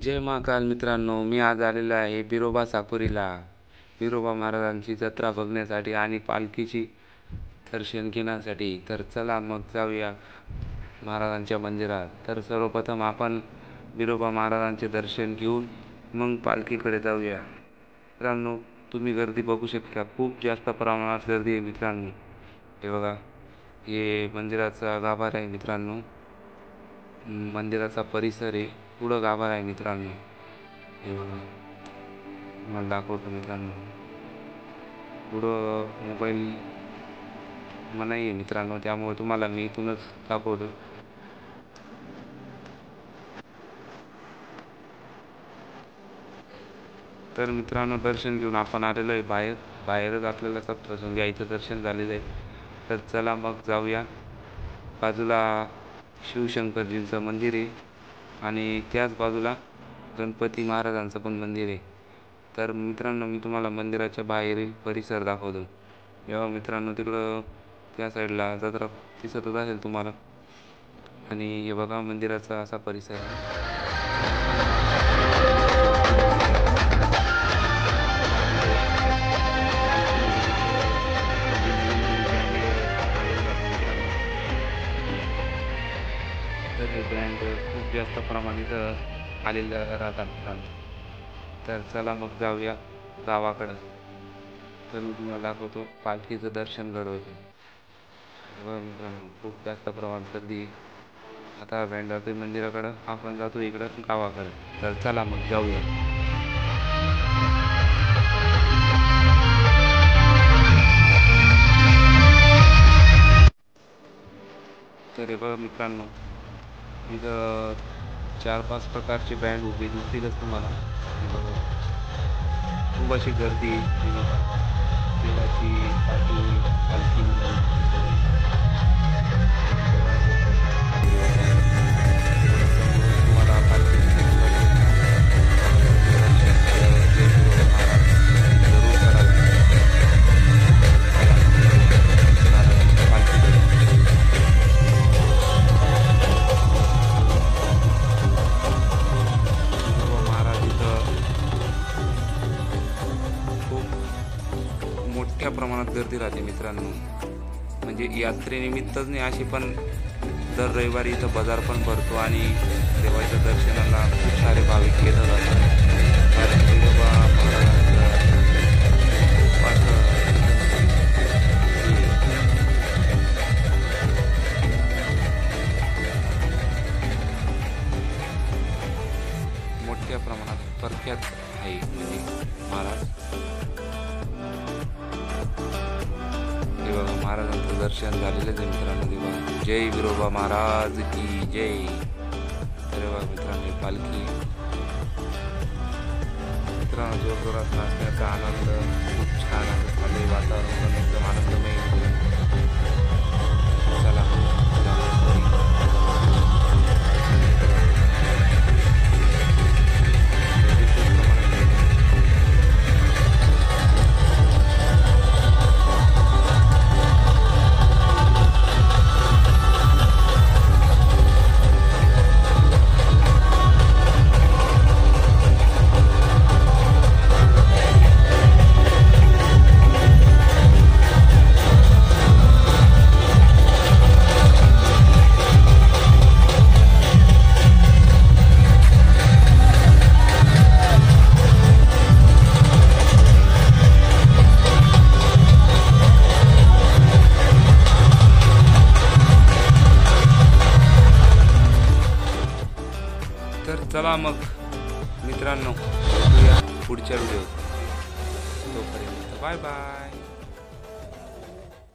जय महाकाल मित्रांनो, मी आज आलेलो आहे बिरोबा साकुरीला. बिरोबा महाराजांची जत्रा बघण्यासाठी आणि पालखीची दर्शन घेण्यासाठी. तर चला मग जाऊया महाराजांच्या मंदिरात. तर सर्वप्रथम आपण बिरोबा महाराजांचे दर्शन घेऊन मग पालखीकडे जाऊया. मित्रांनो, तुम्ही गर्दी बघू शकता, खूप जास्त प्रमाणात गर्दी आहे मित्रांनो. हे बघा, हे मंदिराचा गाभारा आहे मित्रांनो. मंदिराचा परिसर आहे, पुढं गाभारा आहे मित्रांनो. हे बघा, मला दाखवतो मित्रांनो. पुढं मोबाईल मनाई आहे मित्रांनो, त्यामुळे तुम्हाला मी इथूनच दाखवतो. तर मित्रांनो, दर्शन घेऊन आपण आलेलो आहे बाहेरच आपल्याला सप्तशृंगी आईचं दर्शन झालेलं आहे. तर चला मग जाऊया. बाजूला शिवशंकरजींचं मंदिर आहे आणि त्याच बाजूला गणपती महाराजांचं पण मंदिर आहे. तर मित्रांनो, मी तुम्हाला मंदिराच्या बाहेरील परिसर दाखवतो. जेव्हा मित्रांनो, तिकडं त्या साईडला जत्रा दिसतच असेल तुम्हाला. आणि हे बघा, मंदिराचा असा परिसर आहे. तर हे ब्रँड खूप जास्त प्रमाणात आलेलं राहतात मित्रांनो. तर चला मग जाऊया गावाकडं. तर मी तुम्हाला दाखवतो, पालखीचं दर्शन घडवतो. मित्रांनो, खूप जास्त प्रमाणात गर्दी. आता ब्रँड जातो मंदिराकडं, आपण जातो इकडं गावाकडं. तर चला मग जाऊया. तर हे बघा मित्रांनो, इथं 4-5 प्रकारचे बँड उभे दिसतीलच तुम्हाला. खूप अशी गर्दी तेलाची पालखी तुम्हाला पालखी मोठ्या प्रमाणात गर्दी राहते मित्रांनो. म्हणजे यात्रेनिमित्तच नाही, अशी पण दर रविवारी इथं बाजार पण भरतो आणि देवाच्या दर्शनाला खूप सारे भाविक येत जातात. कारण बिरोबा महाराजांचं खूप असं मोठ्या प्रमाणात प्रख्यात आहे म्हणजे महाराज. महाराजांचं दर्शन झालेलं आहे मित्रांनो. जय बिरोबा महाराज की जय. तर मित्रांनो, पालखी मित्रांनो, जोरजोरात नाचण्याचा आनंद खूप छान आहे. वातावरण पण एकदम आनंदमय. चला चला मग मित्रांनो, भेटूया पुढच्या व्हिडिओत. तोपर्यंत बाय बाय.